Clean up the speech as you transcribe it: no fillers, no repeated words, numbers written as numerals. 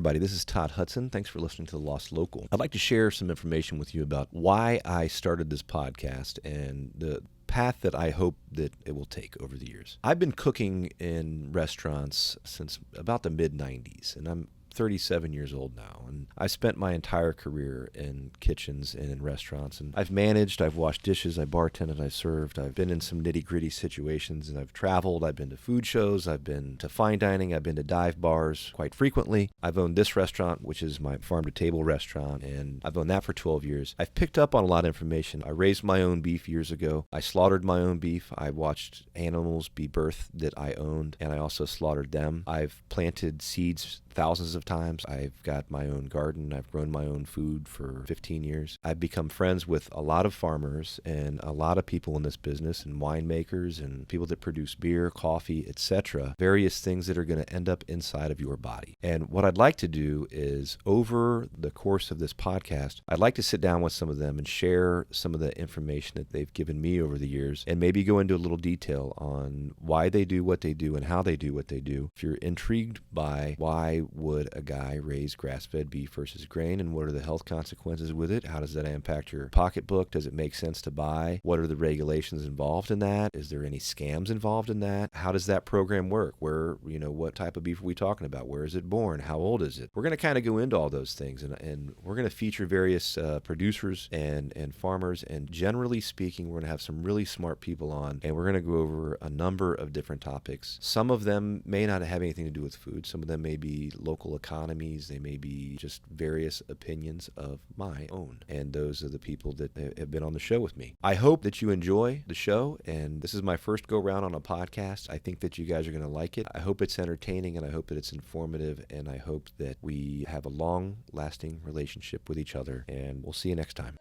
everybody. This is Todd Hudson. Thanks for listening to The Lost Local. I'd like to share some information with you about why I started this podcast and the path that I hope that it will take over the years. I've been cooking in restaurants since about the mid-90s, and I'm 37 years old now, and I spent my entire career in kitchens and in restaurants, and I've managed, I've washed dishes, I bartended, I've served, I've been in some nitty-gritty situations, and I've traveled, I've been to food shows, I've been to fine dining, I've been to dive bars quite frequently. I've owned this restaurant, which is my farm-to-table restaurant, and I've owned that for 12 years. I've picked up on a lot of information. I raised my own beef years ago. I slaughtered my own beef. I watched animals be birthed that I owned, and I also slaughtered them. I've planted seeds thousands of times. I've got my own garden. I've grown my own food for 15 years. I've become friends with a lot of farmers and a lot of people in this business and winemakers and people that produce beer, coffee, etc. Various things that are going to end up inside of your body. And what I'd like to do is over the course of this podcast, I'd like to sit down with some of them and share some of the information that they've given me over the years and maybe go into a little detail on why they do what they do and how they do what they do. If you're intrigued by why would a guy raise grass-fed beef versus grain, and what are the health consequences with it? How does that impact your pocketbook? Does it make sense to buy? What are the regulations involved in that? Is there any scams involved in that? How does that program work? What type of beef are we talking about? Where is it born? How old is it? We're going to kind of go into all those things, and we're going to feature various producers and farmers, and generally speaking, we're going to have some really smart people on, and we're going to go over a number of different topics. Some of them may not have anything to do with food. Some of them may be local economies. They may be just various opinions of my own. And those are the people that have been on the show with me. I hope that you enjoy the show. And this is my first go round on a podcast. I think that you guys are going to like it. I hope it's entertaining, and I hope that it's informative, and I hope that we have a long lasting relationship with each other. And we'll see you next time.